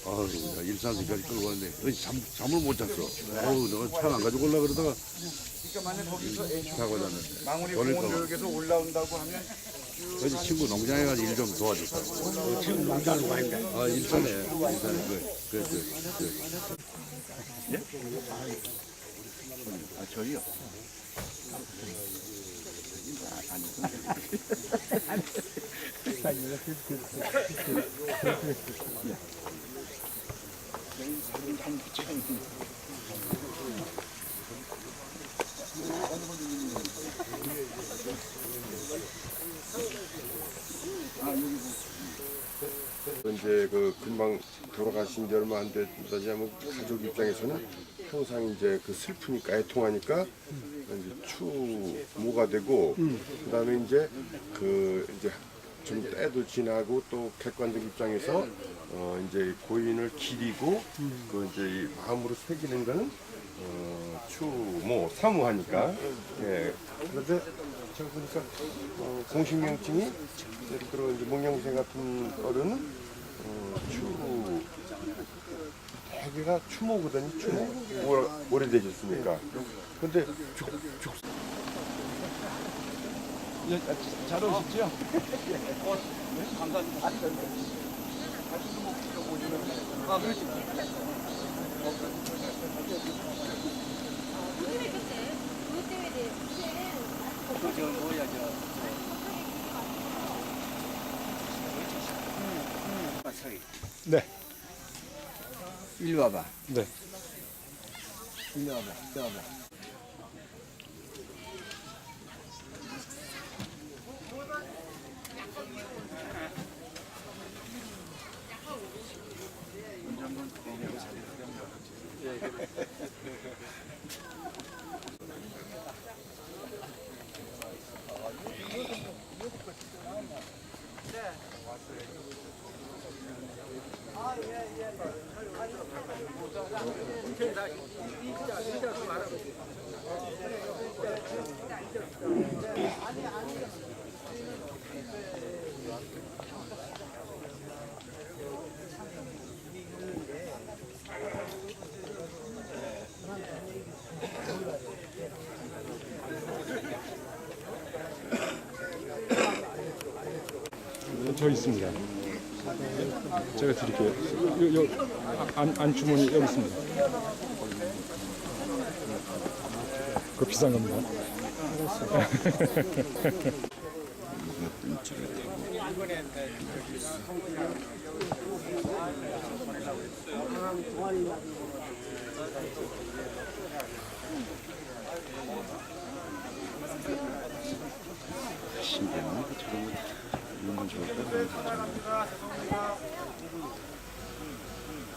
아유, 일산까지 끌고 왔는데 잠을 못 잤어. 어우, 내가 차 안 가지고 올라 그러다가 그러니까 만약 거기서 사고 났는데. 망우리 버릴까 봐. 공원역에서 올라온다고 하면 어제 친구 농장에 가서 일 좀 도와줬다고. 지금 농장으로 가 있는데. 아, 일산에 예? 아 저희요. 이제 그 금방 돌아가신 지 얼마 안 됐다지 하면 가족 입장에서는 항상 이제 그 슬프니까 애통하니까 이제 추모가 되고 그다음에 이제 그 이제 좀 때도 지나고 또 객관적 입장에서 이제 고인을 기리고 그 이제 마음으로 새기는 거는 추모 사무하니까 예 그런데 제가 보니까 공식명칭이 예를 들어 이제 목양생 같은 어른은 대개가 추모거든요. 추모 오래되셨으니까. 근데 잘 오셨죠? 네, 감사합니다. 아, 그렇지. 저 뭐야 네. 일로 와봐. 네. 일로 와봐. 일로 와봐. 저 있습니다. 제가 드릴게요. 안주머니 여기 있습니다. 그거 비싼 겁니다.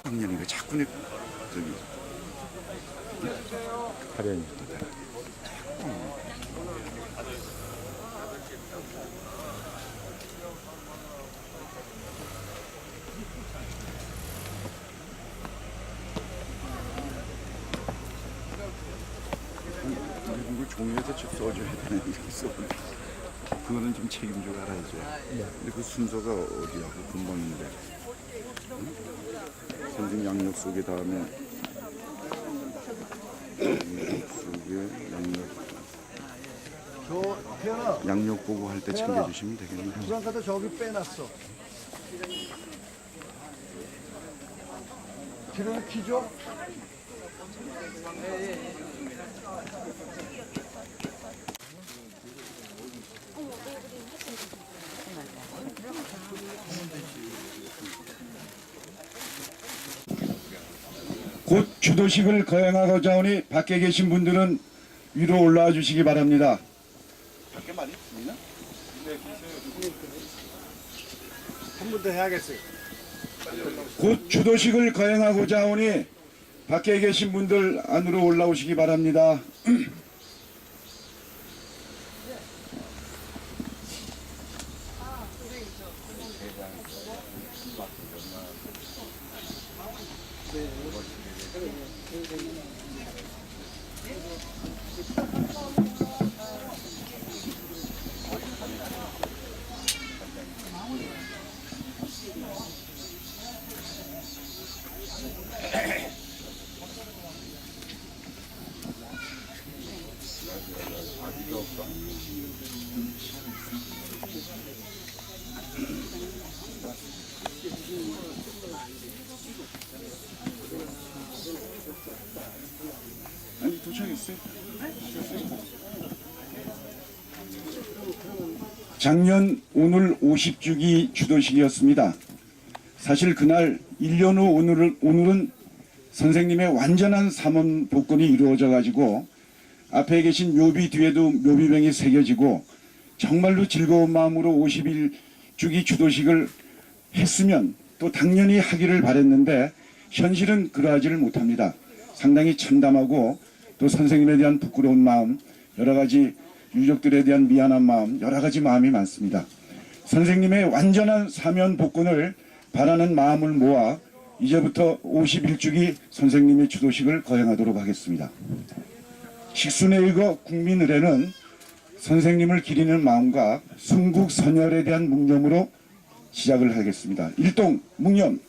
학년이가 자꾸 내 저기 가련이. 이걸 종이에다 쭉 써줘야 되는 게 있어. 그거는 좀 책임져 알아야죠. 근데 그 순서가 어디하고 금방인데. 선생 양력 속에 다음에 양력 속에 양력 보고 할 때 챙겨주시면 되겠네요. 부산카드 저기 빼놨어. 기름 키죠? 곧 주도식을 거행하고자 하니 밖에 계신 분들은 위로 올라와 주시기 바랍니다. 밖에 많이 있나? 한 번 더 해야겠어요. 곧 주도식을 거행하고자 하니 밖에 계신 분들 안으로 올라오시기 바랍니다. 작년 오늘 50주기 추도식이었습니다. 사실 그날 1년 후 오늘은 선생님의 완전한 삼원 복권이 이루어져 가지고 앞에 계신 묘비 뒤에도 묘비병이 새겨지고 정말로 즐거운 마음으로 51주기 추도식을 했으면 또 당연히 하기를 바랬는데 현실은 그러하지를 못합니다. 상당히 참담하고 또 선생님에 대한 부끄러운 마음, 여러 가지 유족들에 대한 미안한 마음, 여러 가지 마음이 많습니다. 선생님의 완전한 사면 복권을 바라는 마음을 모아 이제부터 51주기 선생님의 추도식을 거행하도록 하겠습니다. 식순회의거 국민의례는 선생님을 기리는 마음과 순국선열에 대한 묵념으로 시작을 하겠습니다. 일동 묵념.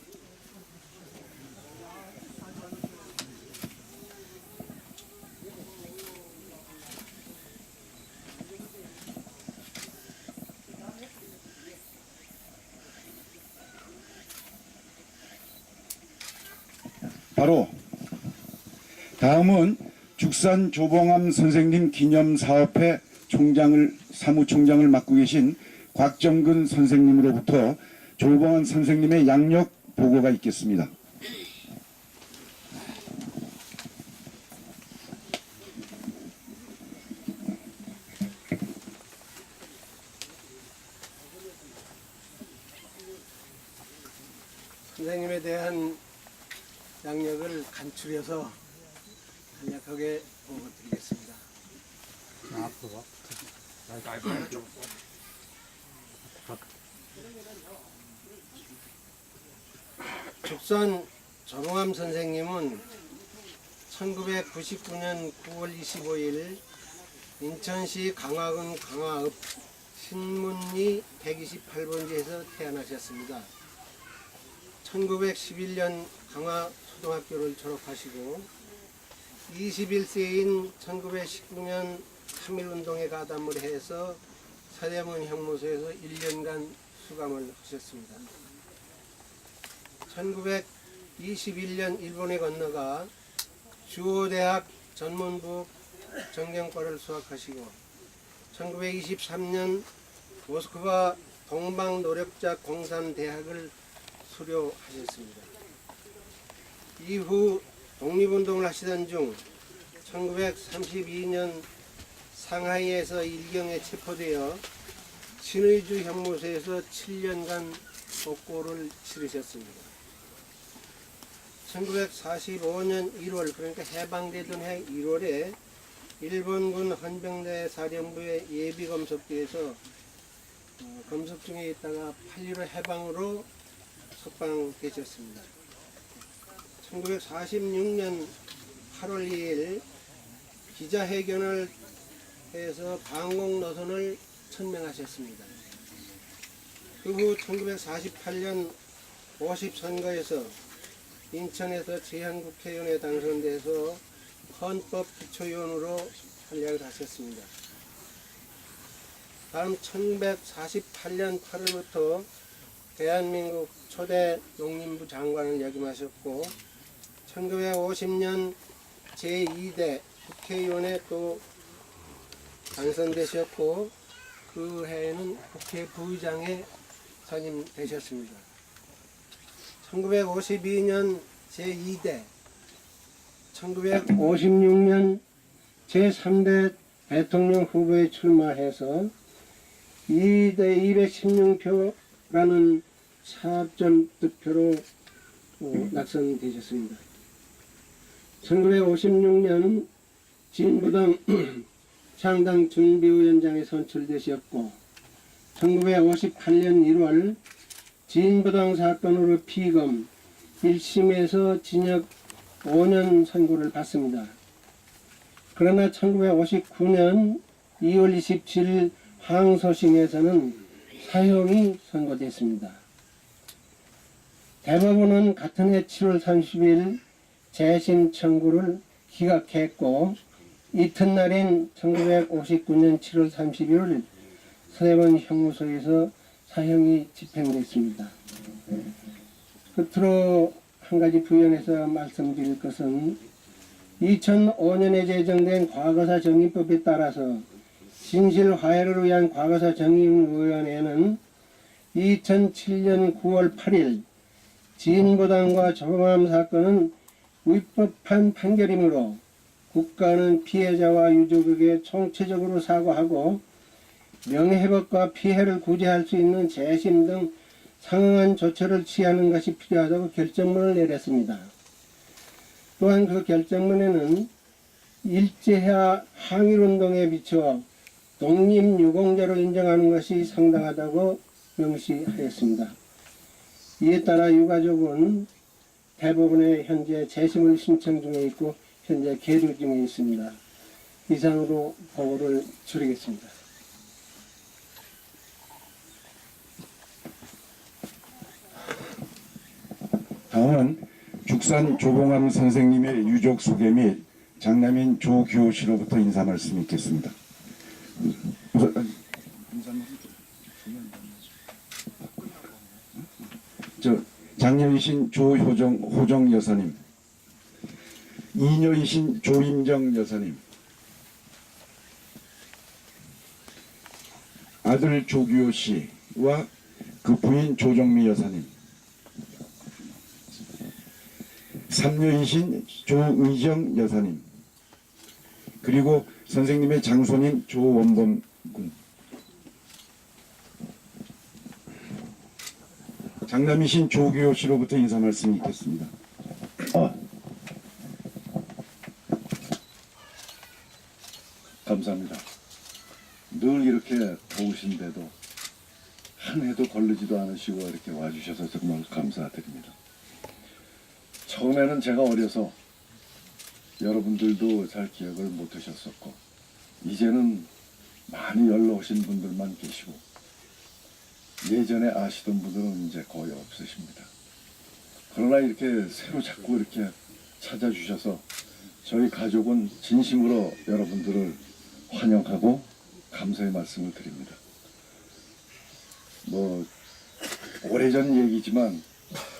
바로 다음은 죽산 조봉암 선생님 기념사업회 사무총장을 맡고 계신 곽정근 선생님으로부터 조봉암 선생님의 양력 보고가 있겠습니다. 선생님에 대한 양력을 간추려서 간략하게 보고드리겠습니다. 죽산 조봉암 선생님은 1999년 9월 25일 인천시 강화군 강화읍 신문리 128번지에서 태어나셨습니다. 1911년 강화초등학교를 졸업하시고 21세인 1919년 3.1운동에 가담을 해서 서대문 형무소에서 1년간 수감을 하셨습니다. 1921년 일본에 건너가 주호대학 전문부 정경과를 수학하시고 1923년 모스크바 동방노력자 공산대학을 수료하셨습니다. 이후 독립운동을 하시던 중 1932년 상하이에서 일경에 체포되어 신의주 형무소에서 7년간 복고를 치르셨습니다. 1945년 1월, 그러니까 해방되던 해 1월에 일본군 헌병대 사령부의 예비검석대에서 검석 중에 있다가 8.15 해방으로 석방되셨습니다. 1946년 8월 2일 기자회견을 해서 방공 노선을 천명하셨습니다. 그 후 1948년 50선거에서 인천에서 제한국회의원에 당선돼서 헌법기초위원으로 활약을 하셨습니다. 다음 1948년 8월부터 대한민국 초대 농림부 장관을 역임하셨고 1950년 제2대 국회의원에 또 당선되셨고 그 해에는 국회 부의장에 선임되셨습니다. 1952년 제2대 1956년 제3대 대통령 후보에 출마해서 2대 216표라는 사합점 득표로 낙선되셨습니다. 1956년 진보당 창당 준비위원장에 선출되셨고 1958년 1월 진보당 사건으로 피검 1심에서 징역 5년 선고를 받습니다. 그러나 1959년 2월 27일 항소심에서는 사형이 선고됐습니다. 대법원은 같은 해 7월 30일 재심 청구를 기각했고 이튿날인 1959년 7월 31일 서대문 형무소에서 사형이 집행됐습니다. 끝으로 한 가지 부연해서 말씀드릴 것은 2005년에 제정된 과거사 정의법에 따라서 진실화해를 위한 과거사 정의위원회는 2007년 9월 8일 지인보단과 조범암 사건은 위법한 판결이므로 국가는 피해자와 유족에게 총체적으로 사과하고 명예회복과 피해를 구제할 수 있는 재심 등 상응한 조처를 취하는 것이 필요하다고 결정문을 내렸습니다. 또한 그 결정문에는 일제하 항일운동에 비추어 독립유공자로 인정하는 것이 상당하다고 명시하였습니다. 이에 따라 유가족은 대법원에 현재 재심을 신청 중에 있고 현재 계류 중에 있습니다. 이상으로 보고를 줄이겠습니다. 다음은 죽산 조봉암 선생님의 유족 소개 및 장남인 조규호 씨로부터 인사 말씀 있겠습니다. 장녀이신 호정 여사님, 이녀이신 조임정 여사님, 아들 조규호 씨와 그 부인 조정미 여사님, 삼녀이신 조의정 여사님, 그리고 선생님의 장손인 조원범 군, 장남이신 조규호 씨로부터 인사 말씀이 있겠습니다. 감사합니다. 늘 이렇게 더우신데도 한 해도 걸리지도 않으시고 이렇게 와주셔서 정말 감사드립니다. 처음에는 제가 어려서 여러분들도 잘 기억을 못하셨었고 이제는 많이 연락 오신 분들만 계시고 예전에 아시던 분들은 이제 거의 없으십니다. 그러나 이렇게 새로 자꾸 이렇게 찾아주셔서 저희 가족은 진심으로 여러분들을 환영하고 감사의 말씀을 드립니다. 뭐 오래전 얘기지만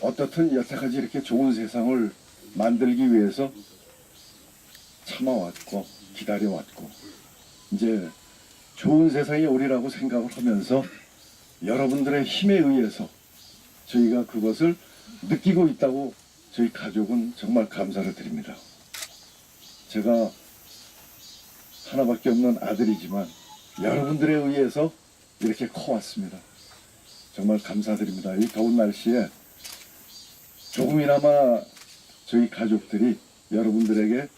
어떻든 여태까지 이렇게 좋은 세상을 만들기 위해서 참아왔고 기다려왔고 이제 좋은 세상이 오리라고 생각을 하면서 여러분들의 힘에 의해서 저희가 그것을 느끼고 있다고 저희 가족은 정말 감사를 드립니다. 제가 하나밖에 없는 아들이지만 여러분들에 의해서 이렇게 커왔습니다. 정말 감사드립니다. 이 더운 날씨에 조금이나마 저희 가족들이 여러분들에게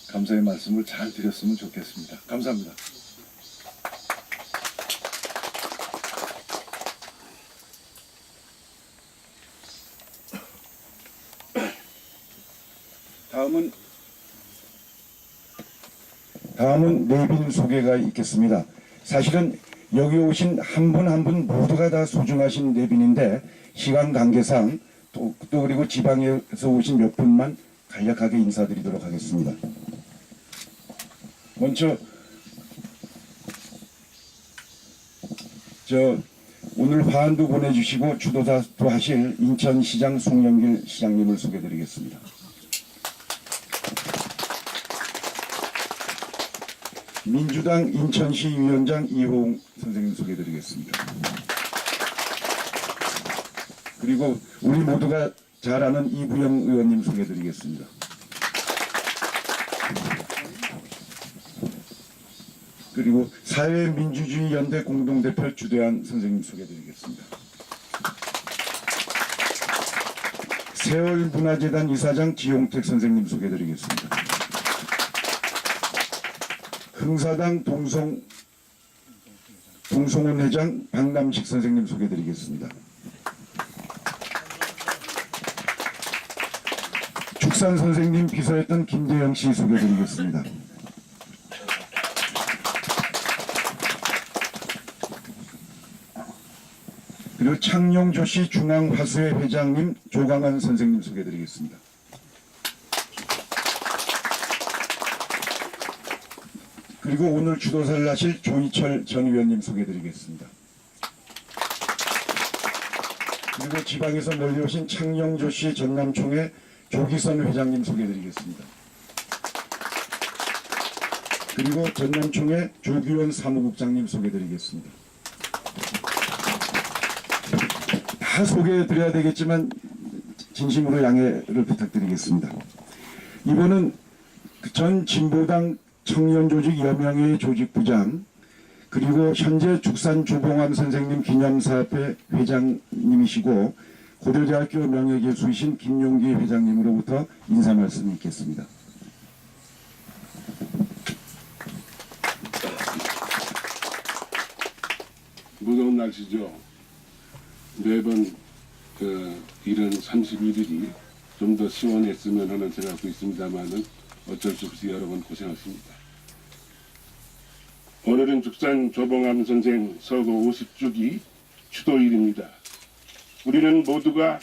감사의 말씀을 잘 드렸으면 좋겠습니다. 감사합니다. 다음은 내빈 소개가 있겠습니다. 사실은 여기 오신 한 분 한 분 모두가 다 소중하신 내빈인데 시간 관계상 또 그리고 지방에서 오신 몇 분만 간략하게 인사드리도록 하겠습니다. 먼저 오늘 화환도 보내주시고 주도도 하실 인천시장 송영길 시장님을 소개드리겠습니다. 민주당 인천시 위원장 이호웅 선생님 소개드리겠습니다. 그리고 우리 모두가 잘 아는 이부영 의원님 소개드리겠습니다. 그리고 사회민주주의연대 공동대표 주대한 선생님 소개드리겠습니다. 세월문화재단 이사장 지용택 선생님 소개드리겠습니다. 흥사당 동성훈 회장 박남식 선생님 소개드리겠습니다. 죽산 선생님 비서였던 김대영 씨 소개드리겠습니다. 그리고 창녕조씨 중앙화수회 회장님 조강한 선생님 소개드리겠습니다. 그리고 오늘 주도사를 하실 조희철 전 의원님 소개드리겠습니다. 그리고 지방에서 멀리 오신 창녕조씨 전남총회 조기선 회장님 소개드리겠습니다. 그리고 전남총회 조규현 사무국장님 소개드리겠습니다. 다 소개해드려야 되겠지만 진심으로 양해를 부탁드리겠습니다. 이번은 전 진보당 청년조직 여명의 조직부장 그리고 현재 죽산조봉암 선생님 기념사업회 회장님이시고 고려대학교 명예교수이신 김용기 회장님으로부터 인사 말씀이 있겠습니다. 무더운 날씨죠. 매번 이런 31일이 좀 더 시원했으면 하는 생각도 있습니다만은 어쩔 수 없이 여러 번 고생하십니다. 오늘은 죽산 조봉암 선생 서거 50주기 추도일입니다. 우리는 모두가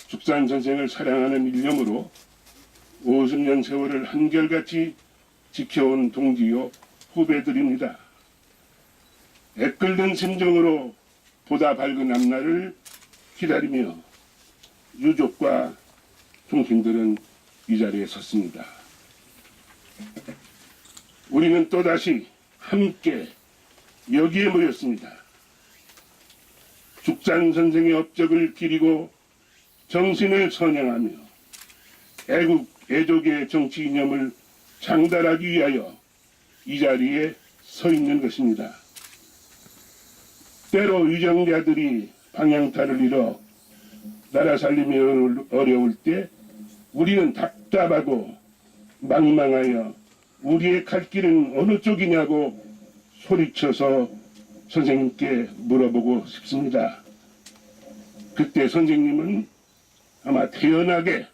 죽산 선생을 사랑하는 일념으로 50년 세월을 한결같이 지켜온 동지요 후배들입니다. 애끓는 심정으로 보다 밝은 앞날을 기다리며 유족과 종친들은 이 자리에 섰습니다. 우리는 또다시 함께 여기에 모였습니다. 죽산 선생의 업적을 기리고 정신을 선양하며 애국, 애족의 정치 이념을 장달하기 위하여 이 자리에 서 있는 것입니다. 때로 위정자들이 방향타를 잃어 나라 살림이 어려울 때 우리는 답답하고 망망하여 우리의 갈 길은 어느 쪽이냐고 소리쳐서 선생님께 물어보고 싶습니다. 그때 선생님은 아마 태연하게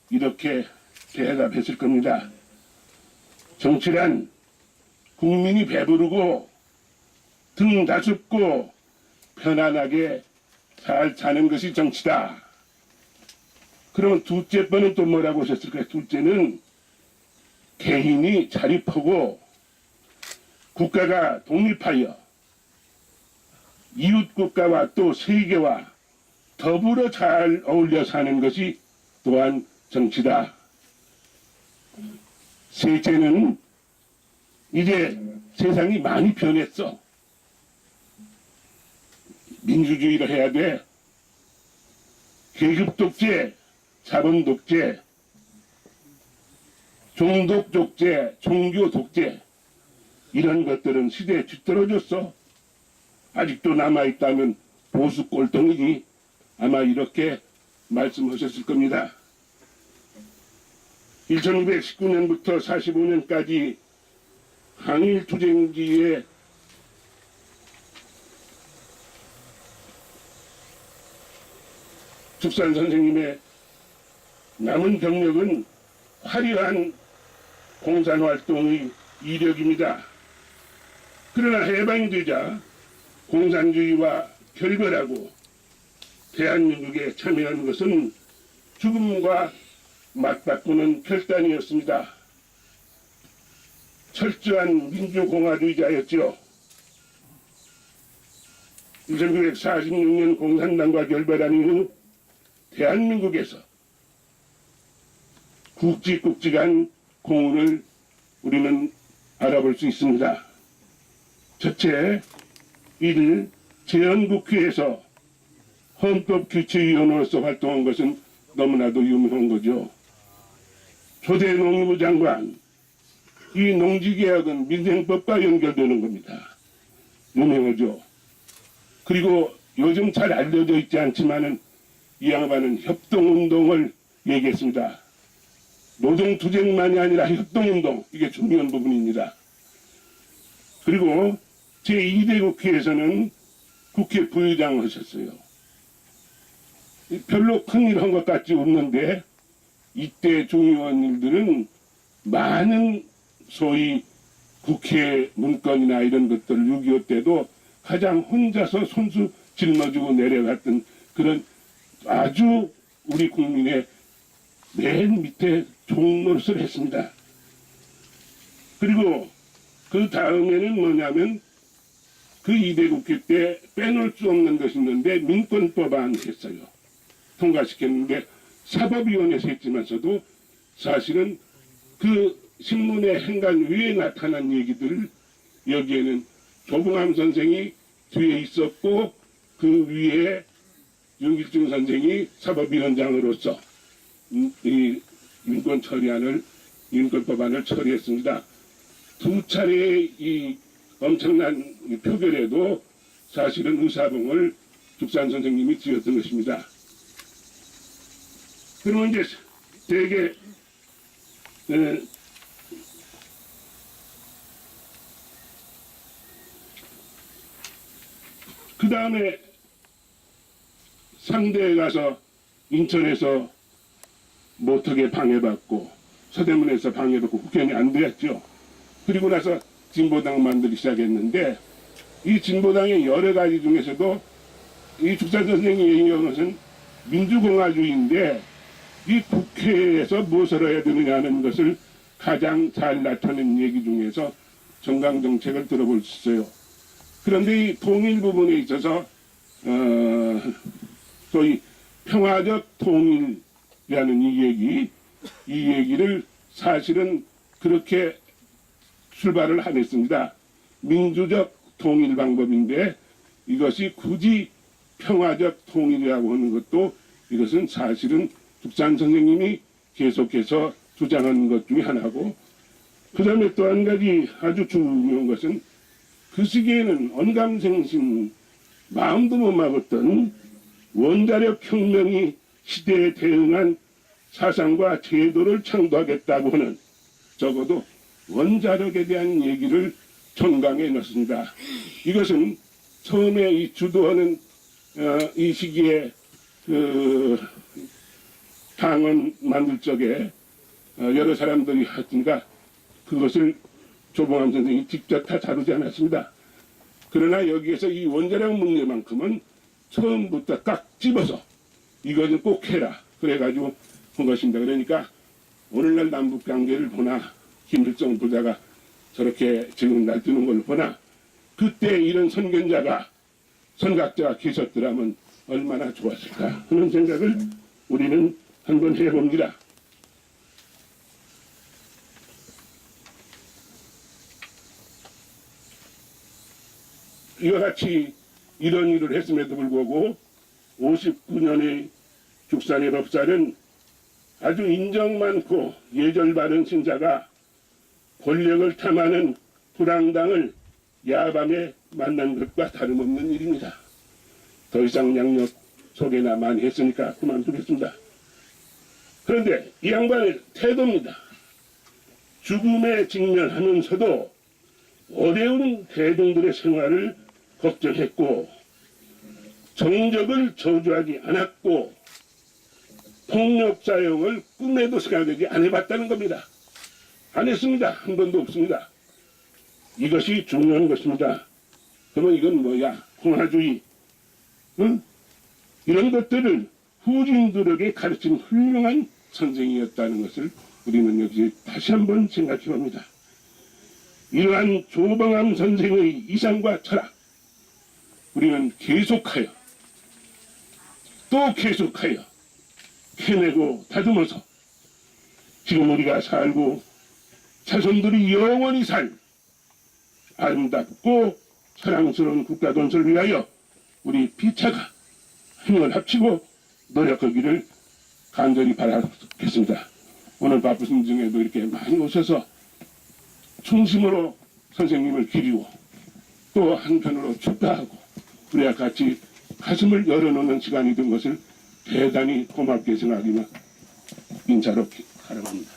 이렇게 대답했을 겁니다. 정치란 국민이 배부르고 등 다sup고 편안하게 잘 사는 것이 정치다. 그러면 둘째 번은 또 뭐라고 하셨을까요? 둘째는 개인이 자립하고 국가가 독립하여 이웃국가와 또 세계와 더불어 잘 어울려 사는 것이 또한 정치다. 셋째는 이제 세상이 많이 변했어. 민주주의를 해야 돼. 계급 독재, 자본 독재, 종독 독재, 종교 독재 이런 것들은 시대에 뒤떨어졌어. 아직도 남아있다면 보수 꼴통이니 아마 이렇게 말씀하셨을 겁니다. 1919년부터 45년까지 항일 투쟁지에 죽산 선생님의 남은 경력은 화려한 공산활동의 이력입니다. 그러나 해방이 되자 공산주의와 결별하고 대한민국에 참여한 것은 죽음과 맞바꾸는 결단이었습니다. 철저한 민주공화주의자였죠. 1946년 공산당과 결별한 이후 대한민국에서 굵직굵직한 공헌을 우리는 알아볼 수 있습니다. 첫째, 1. 재헌국회에서 헌법규칙위원으로서 활동한 것은 너무나도 유명한 거죠. 초대 농림부 장관, 이 농지개혁은 민생법과 연결되는 겁니다. 유명하죠. 그리고 요즘 잘 알려져 있지 않지만은 이 양반은 협동운동을 얘기했습니다. 노동투쟁만이 아니라 협동운동, 이게 중요한 부분입니다. 그리고 제2대 국회에서는 국회 부의장 하셨어요. 별로 큰일 한 것 같지 없는데 이때 중요한 일들은 많은 소위 국회 문건이나 이런 것들 6.25 때도 가장 혼자서 손수 짊어지고 내려갔던 그런 아주 우리 국민의 맨 밑에 종노릇을 했습니다. 그리고 그 다음에는 뭐냐면 그 2대 국회 때 빼놓을 수 없는 것이 있는데 민권법안 했어요. 통과시켰는데 사법위원회에서 했지만서도 사실은 그 신문의 행간 위에 나타난 얘기들, 여기에는 조봉암 선생이 뒤에 있었고 그 위에 윤길중 선생이 사법위원장으로서 이 인권법안을 처리했습니다. 두 차례의 이 엄청난 표결에도 사실은 의사봉을 죽산 선생님이 드렸던 것입니다. 그러면 이제 대개 그 다음에 상대에 가서 인천에서 모터게 방해받고 서대문에서 방해받고 국회의원이 안 되었죠. 그리고 나서 진보당 만들기 시작했는데 이 진보당의 여러 가지 중에서도 이 죽산 선생이 얘기한 것은 민주공화주의인데 이 국회에서 무엇을 해야 되느냐는 것을 가장 잘 나타낸 얘기 중에서 정강정책을 들어볼 수 있어요. 그런데 이 통일 부분에 있어서 소위 평화적 통일이라는 이 얘기를 사실은 그렇게 출발을 안 했습니다. 민주적 통일 방법인데 이것이 굳이 평화적 통일이라고 하는 것도 이것은 사실은 죽산 선생님이 계속해서 주장하는 것 중에 하나고, 그 다음에 또 한 가지 아주 중요한 것은 그 시기에는 언감생심 마음도 못 먹었던 원자력 혁명이 시대에 대응한 사상과 제도를 창조하겠다고 하는, 적어도 원자력에 대한 얘기를 정강에 넣습니다. 이것은 처음에 이 주도하는 이 시기에 당원 만들 적에 여러 사람들이 하니까 그것을 조봉암 선생이 직접 다 다루지 않았습니다. 그러나 여기에서 이 원자력 문제만큼은 처음부터 딱 집어서 이것은 꼭 해라 그래가지고 한 것입니다. 그러니까 오늘날 남북관계를 보나 김일성 부자가 저렇게 지금 날뛰는 걸 보나 그때 이런 선각자가 계셨더라면 얼마나 좋았을까 하는 생각을 우리는 한번 해봅니다. 이와 같이 이런 일을 했음에도 불구하고 59년의 죽산의 법살은 아주 인정 많고 예절 바른 신자가 권력을 탐하는 불황당을 야밤에 만난 것과 다름없는 일입니다. 더 이상 양력 소개나 많이 했으니까 그만두겠습니다. 그런데 이 양반의 태도입니다. 죽음에 직면하면서도 어려운 대중들의 생활을 걱정했고 정적을 저주하지 않았고 폭력 사용을 꿈에도 생각하지 안 해봤다는 겁니다. 안 했습니다. 한 번도 없습니다. 이것이 중요한 것입니다. 그러면 이건 뭐야? 공화주의, 응? 이런 것들을 후진들에게 가르친 훌륭한 선생이었다는 것을 우리는 여기 다시 한번 생각해 봅니다. 이러한 조봉암 선생의 이상과 철학, 우리는 계속하여 또 계속하여 해내고 다듬어서 지금 우리가 살고 자손들이 영원히 살 아름답고 사랑스러운 국가 건설을 위하여 우리 피차가 힘을 합치고 노력하기를 간절히 바라겠습니다. 오늘 바쁘신 중에도 이렇게 많이 오셔서 중심으로 선생님을 기리고 또 한편으로 축하하고 우리와 같이 가슴을 열어놓는 시간이 된 것을 대단히 고맙게 생각하며 인사로 가름합니다.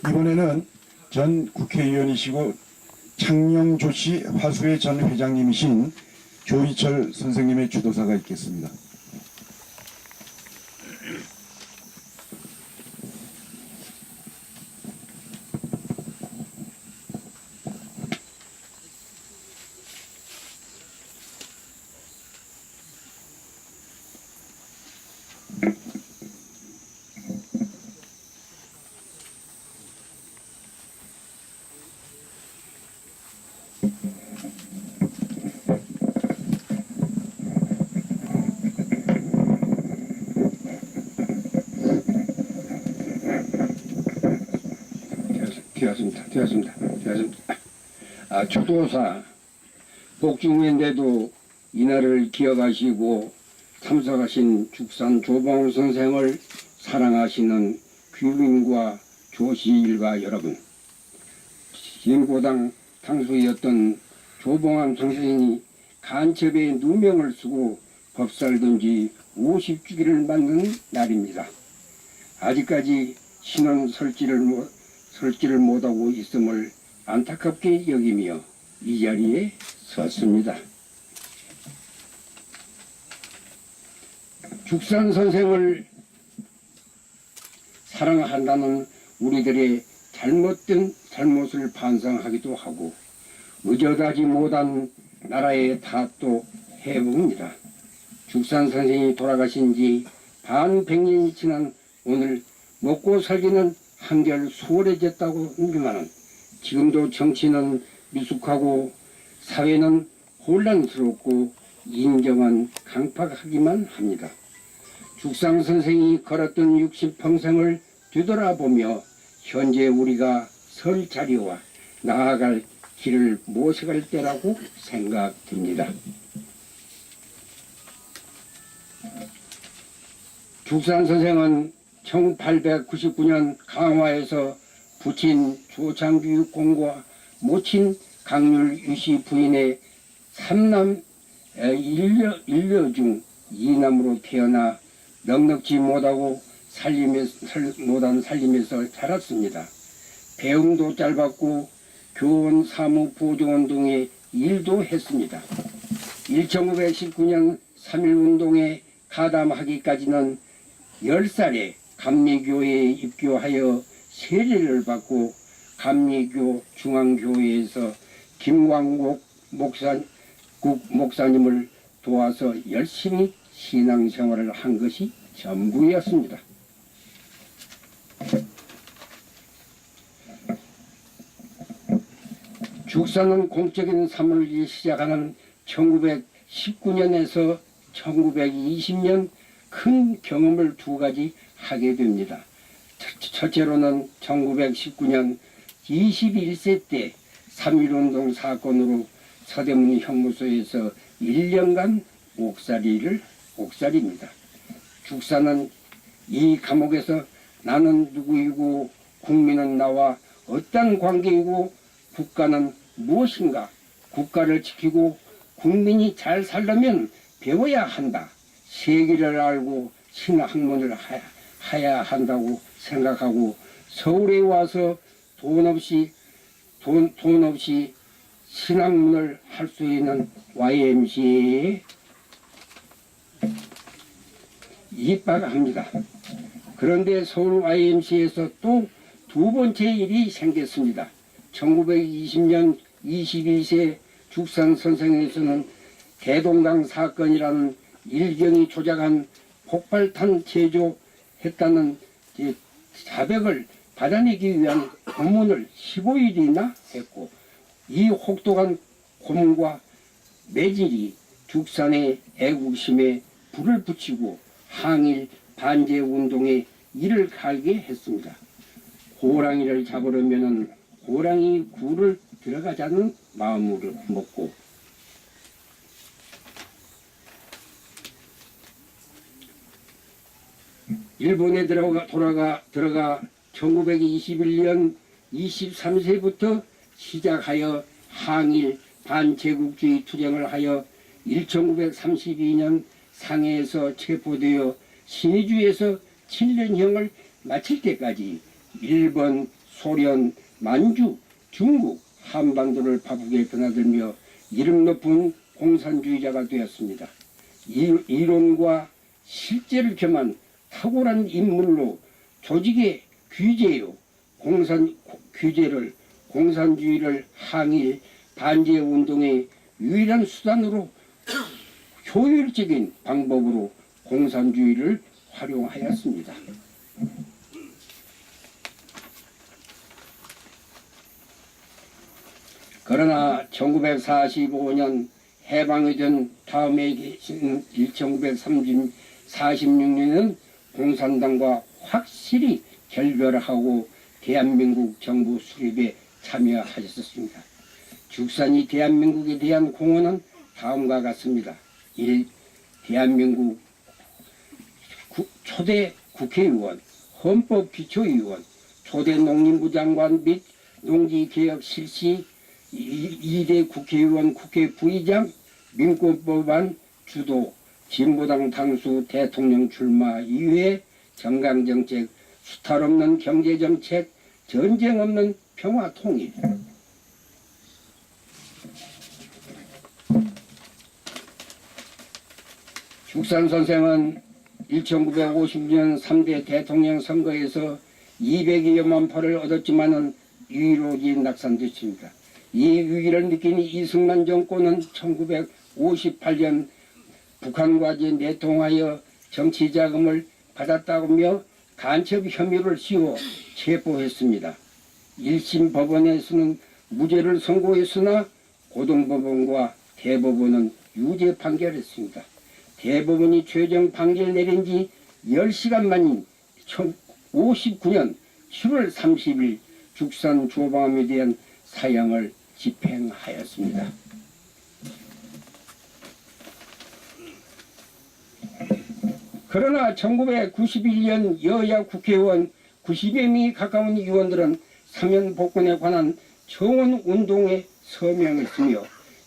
이번에는 전 국회의원이시고 창녕조씨 화수회 전 회장님이신 조희철 선생님의 주도사가 있겠습니다. 되었습니다. 추도사 복중인데도 이날을 기억하시고 참석하신 죽산 조봉 선생을 사랑하시는 귀빈과 조시일가 여러분, 진고당 당수였던 조봉암 선생이 간첩에 누명을 쓰고 법살된 지 50주기를 맞는 날입니다. 아직까지 신원 설치를 못하고 있음을 안타깝게 여기며 이 자리에 섰습니다. 죽산 선생을 사랑한다는 우리들의 잘못된 잘못을 반성하기도 하고 의젓하지 못한 나라의 탓도 해봅니다. 죽산 선생이 돌아가신 지 반백년이 지난 오늘 먹고 살기는 한결 수월해졌다고 하지만 지금도 정치는 미숙하고 사회는 혼란스럽고 인정은 강팍하기만 합니다. 죽산 선생이 걸었던 60평생을 뒤돌아보며 현재 우리가 설 자리와 나아갈 길을 모색할 때라고 생각됩니다. 죽산 선생은 1899년 강화에서 부친 조창규 공과 모친 강률 유씨 부인의 3남 1녀 중 2남으로 태어나 넉넉지 못한 살림에서 자랐습니다. 배움도 짧았고 교원 사무 보조원 등의 일도 했습니다. 1919년 3.1운동에 가담하기까지는 10살에 감리교회에 입교하여 세례를 받고 감리교 중앙교회에서 김광국 목사님을 도와서 열심히 신앙생활을 한 것이 전부였습니다. 죽산은 공적인 삶을 시작하는 1919년에서 1920년 큰 경험을 두 가지 하게 됩니다. 첫째로는 1919년 21세 때 3.1운동 사건으로 서대문 형무소에서 1년간 옥살이입니다. 죽산은 이 감옥에서 나는 누구이고 국민은 나와 어떤 관계이고 국가는 무엇인가, 국가를 지키고 국민이 잘 살려면 배워야 한다, 세계를 알고 신학문을 해야 한다고 생각하고 서울에 와서 돈 없이 신학문을 할 수 있는 YMCA에 입학합니다. 그런데 서울 YMCA에서 또 두 번째 일이 생겼습니다. 1920년 21세 죽산 선생에서는 대동강 사건이라는 일경이 조작한 폭발탄 제조했다는 자백을 받아내기 위한 고문을 15일이나 했고, 이 혹독한 고문과 매질이 죽산의 애국심에 불을 붙이고 항일 반제 운동에 이를 갈게 했습니다. 호랑이를 잡으려면 호랑이 굴을 들어가자는 마음으로 먹고, 일본에 들어가 1921년 23세부터 시작하여 항일 반제국주의 투쟁을 하여 1932년 상해에서 체포되어 신의주에서 7년형을 마칠 때까지 일본, 소련, 만주, 중국, 한반도를 바쁘게 드나들며 이름 높은 공산주의자가 되었습니다. 이론과 실제를 겸한 탁월한 인물로 조직의 공산주의를 항일 반제 운동의 유일한 수단으로 효율적인 방법으로 공산주의를 활용하였습니다. 그러나 1945년 해방이 된 다음에 계신 1946년은 공산당과 확실히 결별하고 대한민국 정부 수립에 참여하셨습니다. 죽산이 대한민국에 대한 공헌은 다음과 같습니다. 1. 대한민국 초대 국회의원, 헌법기초의원, 초대 농림부 장관 및 농지개혁 실시 2대 국회의원, 국회 부의장, 민권법안 주도, 진보당 당수 대통령 출마 이외에 정강정책, 수탈 없는 경제정책, 전쟁 없는 평화통일. 죽산 선생은 1950년 3대 대통령 선거에서 200여만 표를 얻었지만은 유일하게 낙선됐습니다. 이 위기를 느낀 이승만 정권은 1958년 북한과 내통하여 정치자금을 받았다며 간첩 혐의를 씌워 체포했습니다. 1심 법원에서는 무죄를 선고했으나 고등법원과 대법원은 유죄 판결했습니다. 대법원이 최종 판결 내린 지 10시간 만인 1959년 7월 30일 죽산 조방함에 대한 사형을 집행하였습니다. 그러나 1991년 여야 국회의원 90여 명이 가까운 의원들은 사면 복권에 관한 청원운동에 서명했으며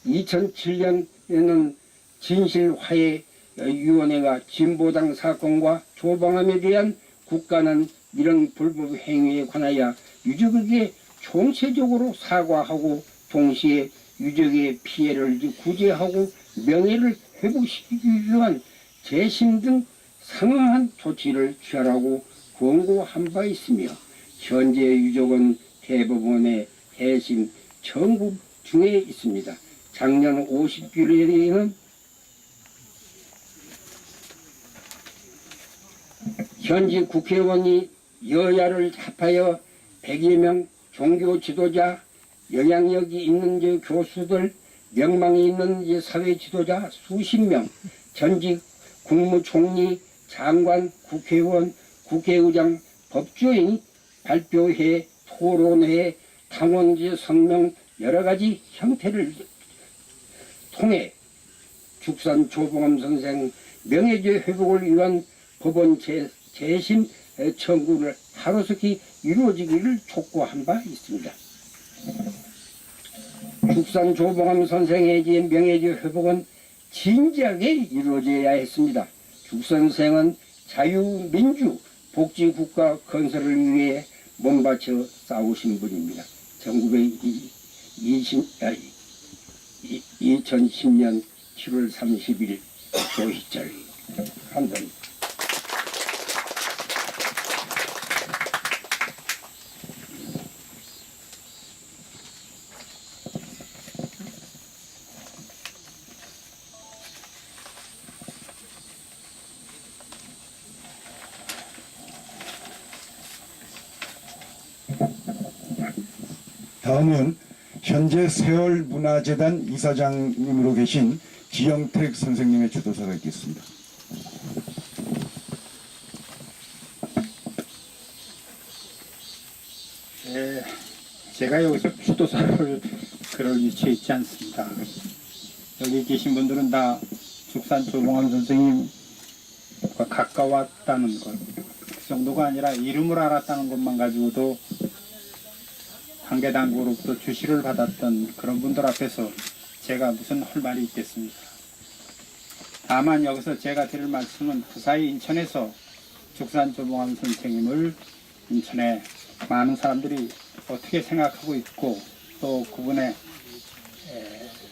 2007년에는 진실화해위원회가 진보당 사건과 조방함에 대한 국가는 이런 불법 행위에 관하여 유족에게 총체적으로 사과하고 동시에 유족의 피해를 구제하고 명예를 회복시키기 위한 재심 등 상응한 조치를 취하라고 권고한 바 있으며 현재 유족은 대법원의 대심 청구 중에 있습니다. 작년 50주일에는 현지 국회의원이 여야를 합하여 100여 명 종교 지도자, 영향력이 있는 교수들, 명망이 있는 사회 지도자 수십 명, 전직 국무총리, 장관, 국회의원, 국회의장, 법조인, 발표회, 토론회, 당원제 성명 여러 가지 형태를 통해 죽산 조봉암 선생 명예죄 회복을 위한 법원 재심 청구를 하루속히 이루어지기를 촉구한 바 있습니다. 죽산 조봉암 선생의 명예죄 회복은 진지하게 이루어져야 했습니다. 죽산 선생은 자유민주 복지국가 건설을 위해 몸바쳐 싸우신 분입니다. 2010년 7월 30일 조희철 한번. 다음은 현재 세월문화재단 이사장님으로 계신 지영택 선생님의 주도사가 있겠습니다. 제가 여기서 주도사를 그럴 위치에 있지 않습니다. 여기 계신 분들은 다 죽산 조봉암 선생님과 가까웠다는 것, 그 정도가 아니라 이름을 알았다는 것만 가지고도 관계당국으로부터 주시를 받았던 그런 분들 앞에서 제가 무슨 할 말이 있겠습니까? 다만 여기서 제가 드릴 말씀은 그 사이 인천에서 죽산 조봉암 선생님을 인천에 많은 사람들이 어떻게 생각하고 있고 또 그분의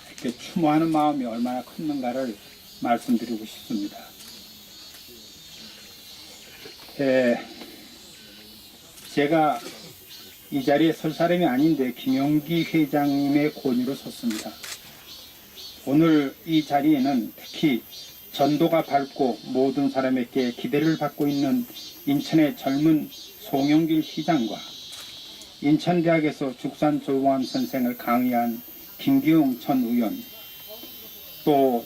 이렇게 추모하는 마음이 얼마나 컸는가를 말씀드리고 싶습니다. 제가 이 자리에 설 사람이 아닌데 김용기 회장님의 권유로 섰습니다. 오늘 이 자리에는 특히 전도가 밝고 모든 사람에게 기대를 받고 있는 인천의 젊은 송영길 시장과 인천대학에서 죽산 조봉암 선생을 강의한 김기웅 전 의원, 또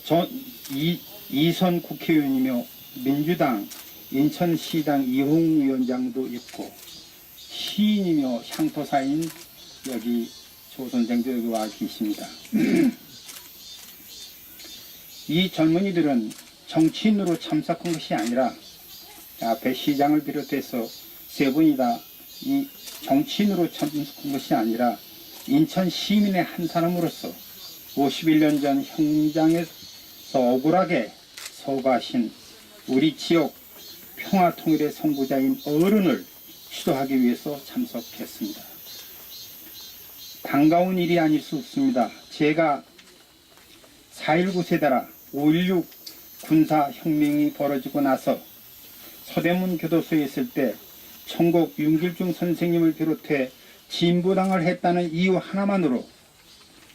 이선 국회의원이며 민주당 인천시당 이홍 위원장도 있고 시인이며 향토사인 여기 조 선생도 여기 와 계십니다. 이 젊은이들은 정치인으로 참석한 것이 아니라 앞에 시장을 비롯해서 세 분이 다 이 정치인으로 참석한 것이 아니라 인천 시민의 한 사람으로서 51년 전 현장에서 억울하게 서거하신 우리 지역 평화통일의 선구자인 어른을 추도하기 위해서 참석했습니다. 반가운 일이 아닐 수 없습니다. 제가 4.19 세대라 5.16 군사혁명이 벌어지고 나서 서대문 교도소에 있을 때 천곡 윤길중 선생님을 비롯해 진부당을 했다는 이유 하나만으로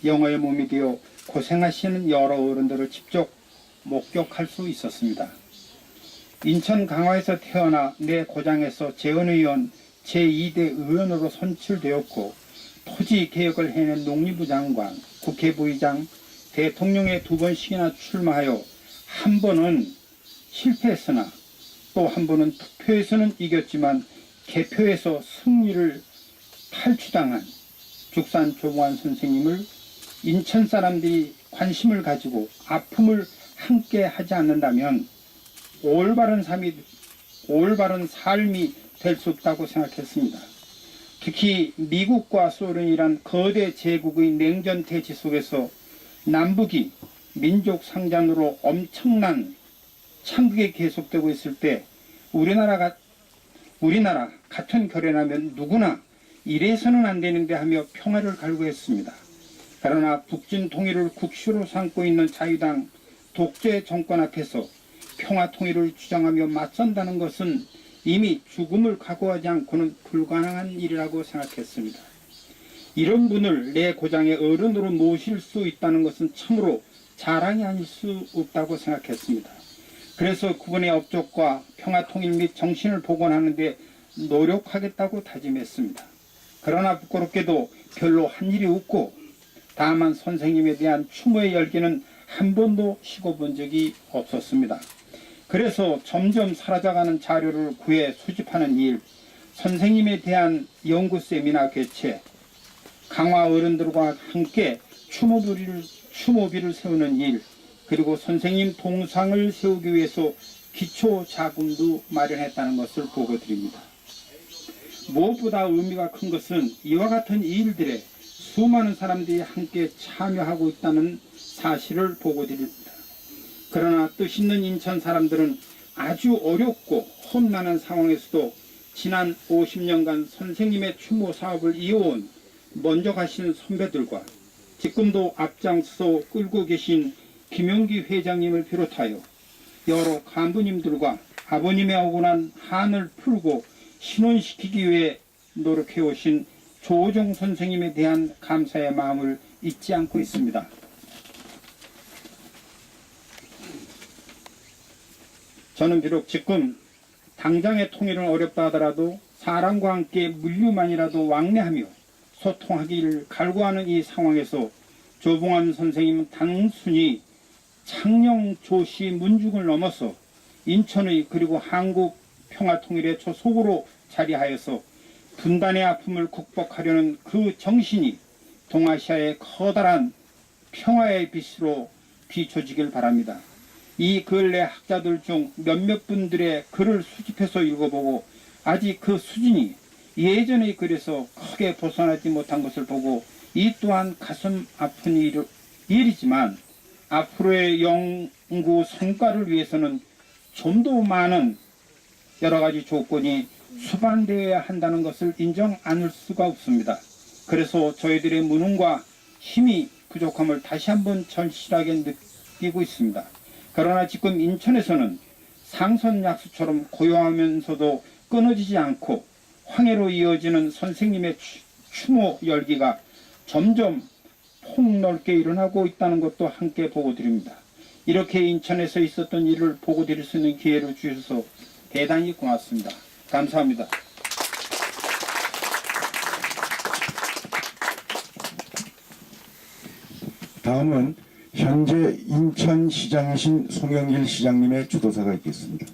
영어의 몸이 되어 고생하시는 여러 어른들을 직접 목격할 수 있었습니다. 인천 강화에서 태어나 내 고장에서 재헌의원 제2대 의원으로 선출되었고 토지개혁을 해낸 농림부 장관, 국회부의장, 대통령에 2번씩이나 출마하여 한 번은 실패했으나 또 한 번은 투표에서는 이겼지만 개표에서 승리를 탈취당한 죽산 조봉환 선생님을 인천 사람들이 관심을 가지고 아픔을 함께 하지 않는다면 올바른 삶이 될 수 없다고 생각했습니다. 특히 미국과 소련이란 거대 제국의 냉전 대치 속에서 남북이 민족 상잔으로 엄청난 창극이 계속되고 있을 때 우리나라 같은 결연하면 누구나 이래서는 안 되는데 하며 평화를 갈구했습니다. 그러나 북진 통일을 국시로 삼고 있는 자유당 독재 정권 앞에서 평화 통일을 주장하며 맞선다는 것은 이미 죽음을 각오하지 않고는 불가능한 일이라고 생각했습니다. 이런 분을 내 고장의 어른으로 모실 수 있다는 것은 참으로 자랑이 아닐 수 없다고 생각했습니다. 그래서 그분의 업적과 평화통일 및 정신을 복원하는 데 노력하겠다고 다짐했습니다. 그러나 부끄럽게도 별로 한 일이 없고 다만 선생님에 대한 추모의 열기는 한 번도 식어본 적이 없었습니다. 그래서 점점 사라져가는 자료를 구해 수집하는 일, 선생님에 대한 연구 세미나 개최, 강화 어른들과 함께 추모비를 세우는 일, 그리고 선생님 동상을 세우기 위해서 기초 자금도 마련했다는 것을 보고 드립니다. 무엇보다 의미가 큰 것은 이와 같은 일들에 수많은 사람들이 함께 참여하고 있다는 사실을 보고 드립니다. 그러나 뜻있는 인천 사람들은 아주 어렵고 험난한 상황에서도 지난 50년간 선생님의 추모 사업을 이어온 먼저 가신 선배들과 지금도 앞장서 끌고 계신 김용기 회장님을 비롯하여 여러 간부님들과 아버님의 억울한 한을 풀고 신원시키기 위해 노력해오신 조호종 선생님에 대한 감사의 마음을 잊지 않고 있습니다. 저는 비록 지금 당장의 통일은 어렵다 하더라도 사람과 함께 물류만이라도 왕래하며 소통하기를 갈구하는 이 상황에서 조봉환 선생님은 단순히 창녕 조시 문중을 넘어서 인천의 그리고 한국 평화통일의 초속으로 자리하여서 분단의 아픔을 극복하려는 그 정신이 동아시아의 커다란 평화의 빛으로 비춰지길 바랍니다. 이 근래 학자들 중 몇몇 분들의 글을 수집해서 읽어보고 아직 그 수준이 예전의 글에서 크게 벗어나지 못한 것을 보고 이 또한 가슴 아픈 일이지만 앞으로의 연구 성과를 위해서는 좀 더 많은 여러 가지 조건이 수반되어야 한다는 것을 인정 않을 수가 없습니다. 그래서 저희들의 무능과 힘이 부족함을 다시 한번 절실하게 느끼고 있습니다. 그러나 지금 인천에서는 상선약수처럼 고요하면서도 끊어지지 않고 황해로 이어지는 선생님의 추모 열기가 점점 폭넓게 일어나고 있다는 것도 함께 보고 드립니다. 이렇게 인천에서 있었던 일을 보고 드릴 수 있는 기회를 주셔서 대단히 고맙습니다. 감사합니다. 다음은 현재 인천시장이신 송영길 시장님의 주도사가 있겠습니다.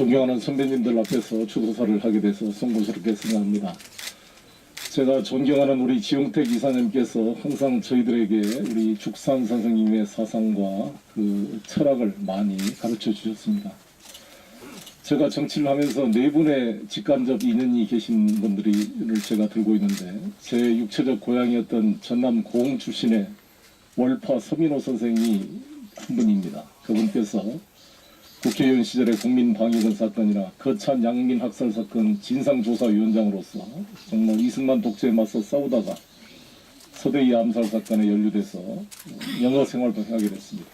존경하는 선배님들 앞에서 추도사를 하게 돼서 송구스럽게 생각합니다. 제가 존경하는 우리 지용택 이사님께서 항상 저희들에게 우리 죽산 선생님의 사상과 그 철학을 많이 가르쳐 주셨습니다. 제가 정치를 하면서 네 분의 직간접 인연이 계신 분들을 제가 들고 있는데 제 육체적 고향이었던 전남 고흥 출신의 월파 서민호 선생이 한 분입니다. 그분께서 국회의원 시절의 국민방위군 사건이나 거찬 양민 학살 사건 진상조사위원장으로서 정말 이승만 독재에 맞서 싸우다가 서대희 암살 사건에 연루돼서 영어 생활도 하게 됐습니다.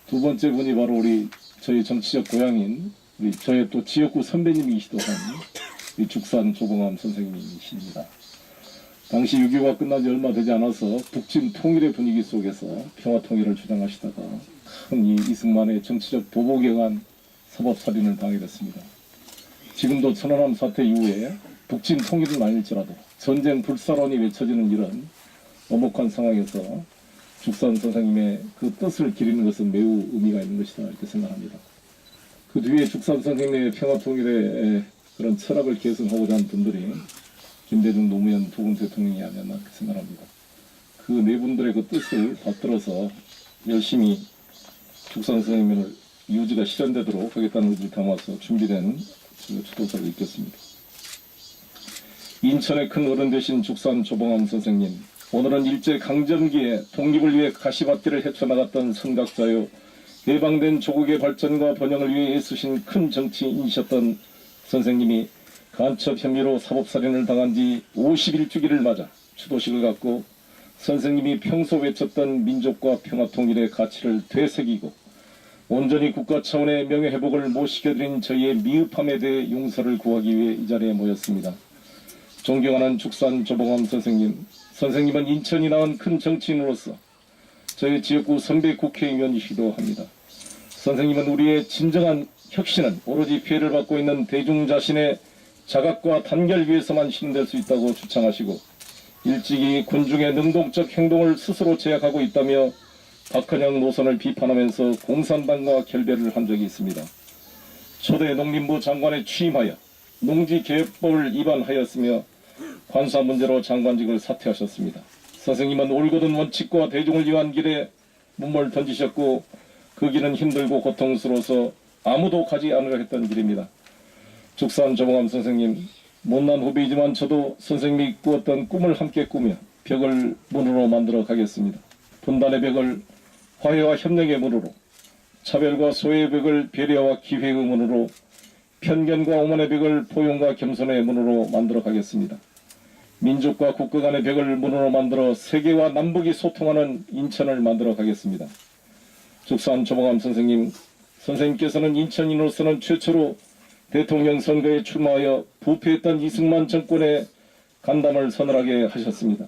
두 번째 분이 바로 우리 저희 정치적 고향인 우리 저의 또 지역구 선배님이시던 이 죽산 조봉암 선생님이십니다. 당시 6.25가 끝난 지 얼마 되지 않아서 북진 통일의 분위기 속에서 평화 통일을 주장하시다가 큰 이 이승만의 정치적 도복에 의한 사법살인을 당하게 됐습니다. 지금도 천안함 사태 이후에 북진 통일은 아닐지라도 전쟁 불사론이 외쳐지는 이런 엄혹한 상황에서 죽산 선생님의 그 뜻을 기리는 것은 매우 의미가 있는 것이다 이렇게 생각합니다. 그 뒤에 죽산 선생님의 평화통일의 그런 철학을 계승하고자 하는 분들이 김대중 노무현 도군 대통령이 아니었나 그렇게 생각합니다. 그 네 분들의 그 뜻을 받들어서 열심히 죽산 선생님을 유지가 실현되도록 하겠다는 의지를 담아서 준비된 추도사를 읽겠습니다. 인천의 큰 어른 되신 죽산 조봉암 선생님, 오늘은 일제강점기에 독립을 위해 가시밭길을 헤쳐나갔던 선각자요 해방된 조국의 발전과 번영을 위해 애쓰신 큰 정치인이셨던 선생님이 간첩 혐의로 사법살인을 당한 지 51주기를 맞아 추도식을 갖고 선생님이 평소 외쳤던 민족과 평화통일의 가치를 되새기고 온전히 국가 차원의 명예회복을 모시게드린 저희의 미흡함에 대해 용서를 구하기 위해 이 자리에 모였습니다. 존경하는 죽산 조봉암 선생님, 선생님은 인천이 낳은 큰 정치인으로서 저희 지역구 선배 국회의원이시기도 합니다. 선생님은 우리의 진정한 혁신은 오로지 피해를 받고 있는 대중 자신의 자각과 단결 위해서만 실현될 수 있다고 주창하시고 일찍이 군중의 능동적 행동을 스스로 제약하고 있다며 박헌영 노선을 비판하면서 공산당과 결별을 한 적이 있습니다. 초대 농림부 장관에 취임하여 농지개혁법을 위반하였으며 관사 문제로 장관직을 사퇴하셨습니다. 선생님은 올곧은 원칙과 대중을 위한 길에 몸을 던지셨고 그 길은 힘들고 고통스러워서 아무도 가지 않으려 했던 길입니다. 죽산 조봉암 선생님, 못난 후배이지만 저도 선생님이 꾸었던 꿈을 함께 꾸며 벽을 문으로 만들어 가겠습니다. 분단의 벽을 화해와 협력의 문으로, 차별과 소외의 벽을 배려와 기회의 문으로, 편견과 오만의 벽을 포용과 겸손의 문으로 만들어 가겠습니다. 민족과 국가 간의 벽을 문으로 만들어 세계와 남북이 소통하는 인천을 만들어 가겠습니다. 죽산 조봉암 선생님, 선생님께서는 인천인으로서는 최초로 대통령 선거에 출마하여 부패했던 이승만 정권의 간담을 서늘하게 하셨습니다.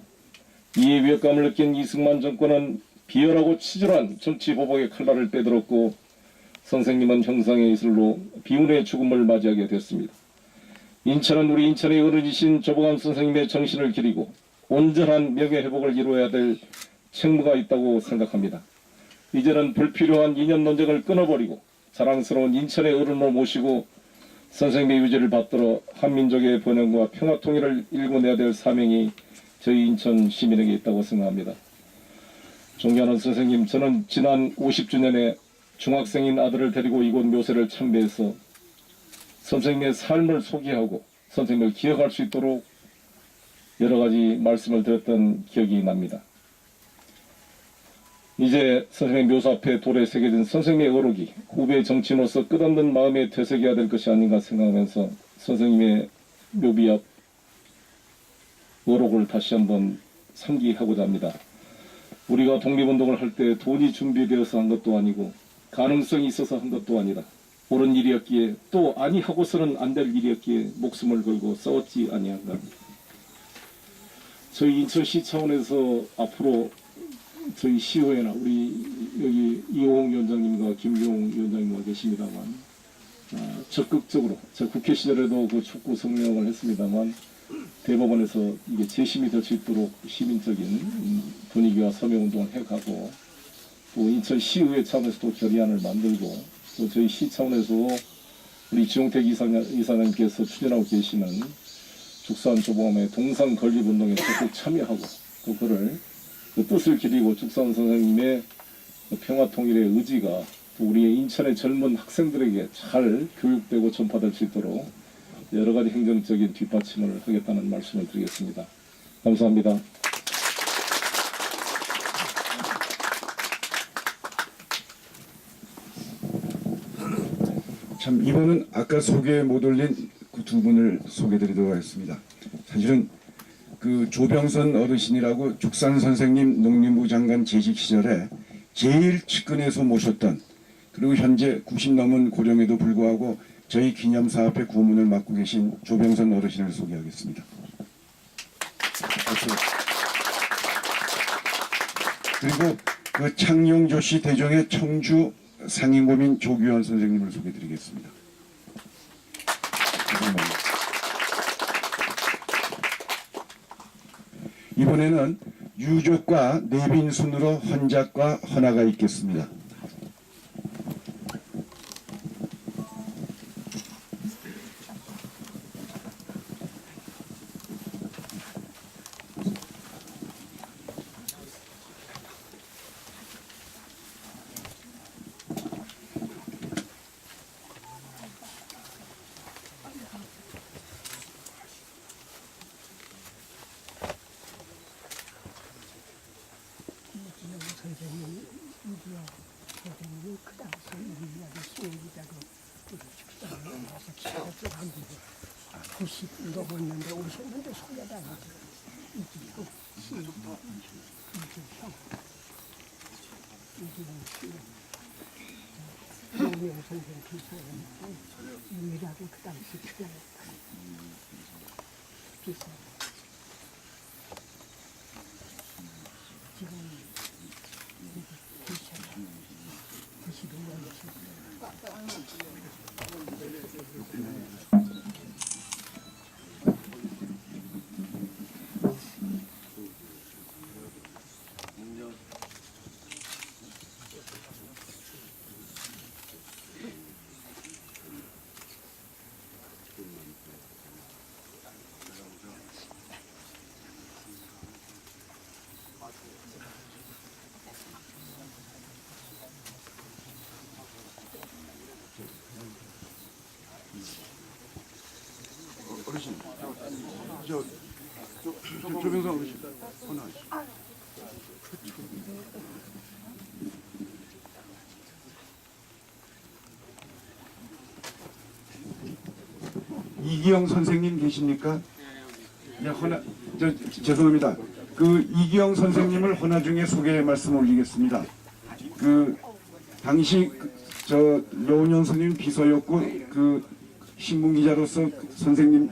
이에 위협감을 느낀 이승만 정권은 비열하고 치졸한 정치 보복의 칼날을 빼들었고 선생님은 형상의 이슬로 비운의 죽음을 맞이하게 됐습니다. 인천은 우리 인천의 어른이신 조봉암 선생님의 정신을 기리고 온전한 명예회복을 이루어야 될 책무가 있다고 생각합니다. 이제는 불필요한 이념 논쟁을 끊어버리고 자랑스러운 인천의 어른을 모시고 선생님의 유지를 받들어 한민족의 번영과 평화통일을 일궈내야 될 사명이 저희 인천 시민에게 있다고 생각합니다. 존경하는 선생님, 저는 지난 50주년에 중학생인 아들을 데리고 이곳 묘세를 참배해서 선생님의 삶을 소개하고 선생님을 기억할 수 있도록 여러 가지 말씀을 드렸던 기억이 납니다. 이제 선생님의 묘사 앞에 돌에 새겨진 선생님의 어록이 후배 정치인으로서 끝없는 마음에 되새겨야 될 것이 아닌가 생각하면서 선생님의 묘비 앞 어록을 다시 한번 상기하고자 합니다. 우리가 독립운동을 할 때 돈이 준비되어서 한 것도 아니고 가능성이 있어서 한 것도 아니라 옳은 일이었기에 또 아니하고서는 안 될 일이었기에 목숨을 걸고 싸웠지 아니한가. 저희 인천시 차원에서 앞으로 저희 시의회나 우리 여기 이호홍 위원장님과 김종웅 위원장님과 계십니다만 적극적으로 저 국회 시절에도 그 촉구 성명을 했습니다만 대법원에서 이게 재심이 될 수 있도록 시민적인 분위기와 서명운동을 해가고 또 인천 시의회 차원에서도 결의안을 만들고 또 저희 시 차원에서 우리 지용택 이사님께서 추진하고 계시는 죽산조보험의 동산 건립운동에 적극 참여하고 또 그를 그 뜻을 기리고 죽산 선생님의 평화통일의 의지가 또 우리 인천의 젊은 학생들에게 잘 교육되고 전파될 수 있도록 여러 가지 행정적인 뒷받침을 하겠다는 말씀을 드리겠습니다. 감사합니다. 참 이번은 아까 소개 못 올린 그 두 분을 소개드리도록 하겠습니다. 사실은 그 조병선 어르신이라고 죽산 선생님 농림부 장관 재직 시절에 제일 측근에서 모셨던, 그리고 현재 90 넘은 고령에도 불구하고 저희 기념사업회 고문을 맡고 계신 조병선 어르신을 소개하겠습니다. 그리고 그 창녕조씨 대종의 청주 상임고민 조규현 선생님을 소개드리겠습니다. 이번에는 유족과 내빈 순으로 헌작과 헌화가 있겠습니다. 넘었는데 오셨는데 소개도 안 하죠. 이기고 이기용 선생 비서였는데 유일하게 그 당시 출연했다. 비서. 지금 비서가 92년이시고. 어르신, 조병선 어르신, 헌화하시죠. 이기영 선생님 계십니까? 네, 헌화, 죄송합니다. 그 이기영 선생님을 헌화 중에 소개 말씀 올리겠습니다. 그 당시 저 노은영 선생님 비서였고 그 신문 기자로서 선생님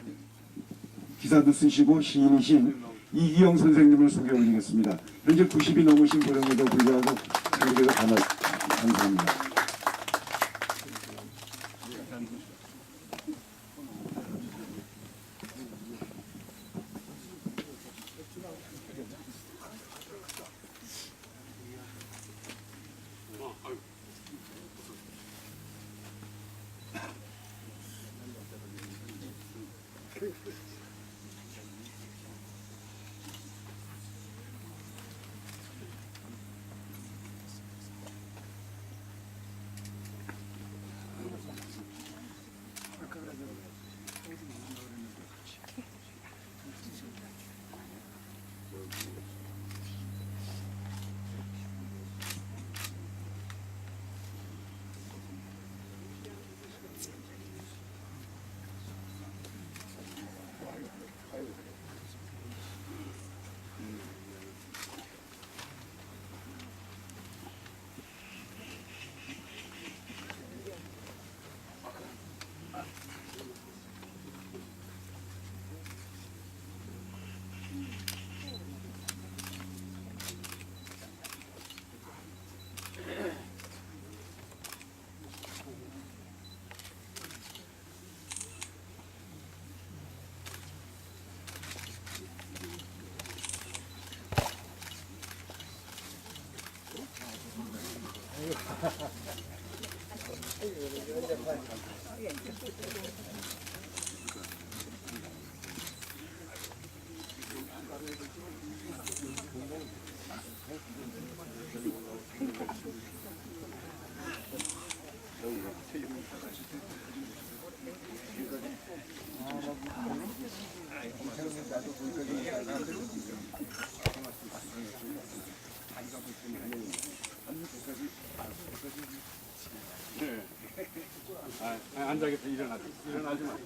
기사도 쓰시고 시인이신 이기영 선생님을 소개 올리겠습니다. 현재 90이 넘으신 고령에도 불구하고 저희가 감사합니다. 앉아겠다. 일어나지 마.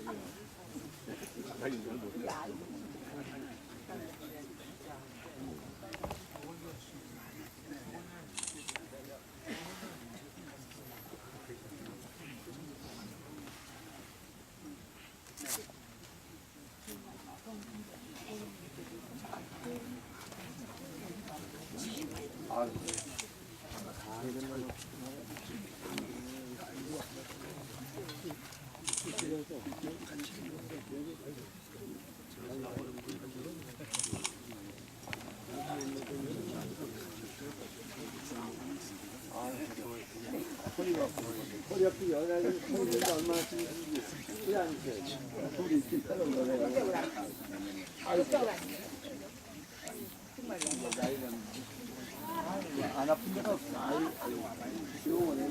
안 아픈 데가 없어. 병원에.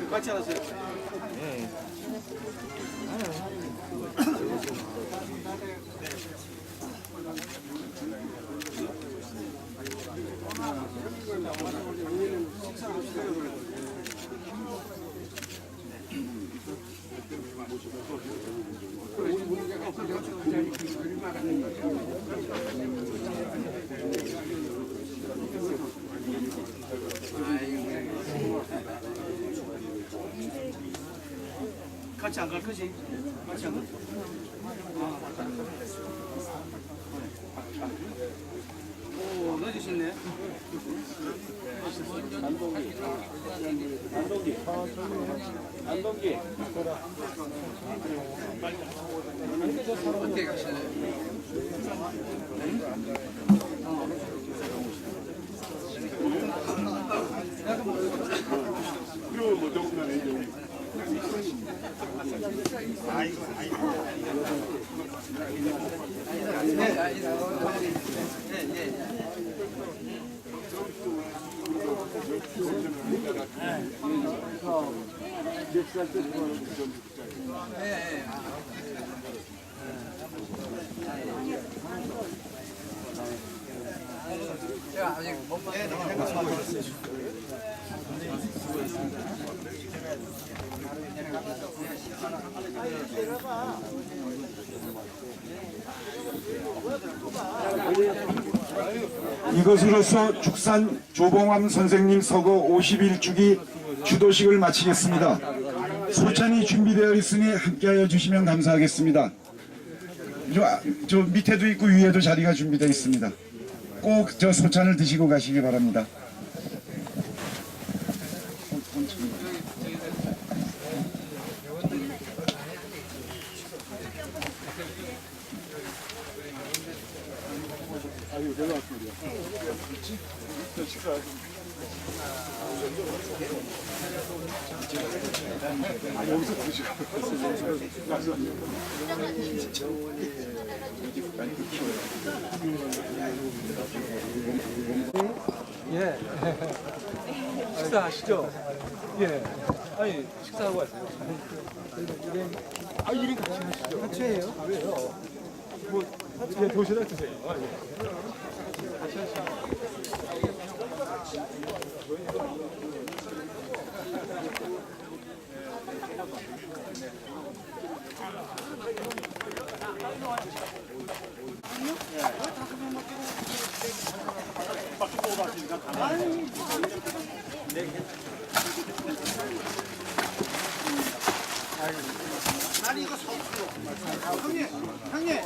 같이 하세요. 같이 안 갈 거지? 같이 안 갈 거지? 오, 늦으셨네. 안동기. 어떻게 가시나요? 그러면 뭐 정말 이제 제가 아직 몸만 이것으로서 축산 조봉암 선생님 서거 51주기 주도식을 마치겠습니다. 소찬이 준비되어 있으니 함께하여 주시면 감사하겠습니다. 저 밑에도 있고 위에도 자리가 준비되어 있습니다. 꼭 저 소찬을 드시고 가시기 바랍니다. 예. 식사하시죠? 예. 아니, 식사하고 가세요. 아, 이름 같이 하시죠. 같이 해요? 왜요? 뭐, 예, 도시락 드세요. 아, 예. 같이 하시죠. 난 이거 섭수요. 형님.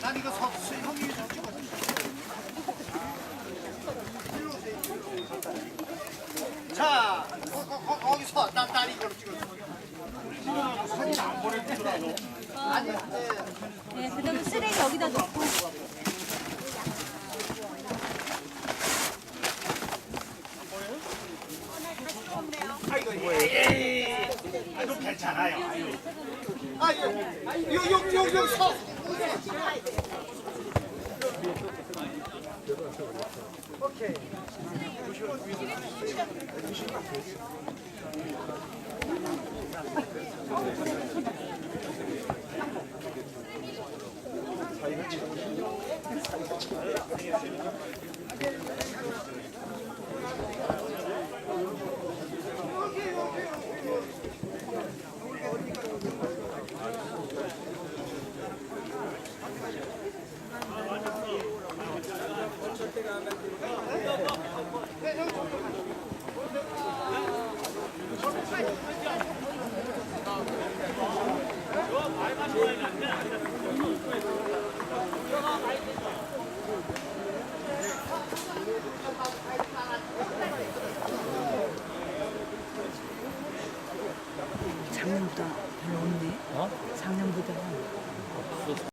난 이거 섭수. 형님이 좀 찍어주세요. 자, 거기서 난 이거 찍어주세요. 사진 안 보내주더라고. 아니, 네, 그다음에 쓰레기 여기다 놓고. 아이고, 아이고 괜찮아요. 아이고, 요 서. 오케이. 작년보다 별로 없네. 작년보다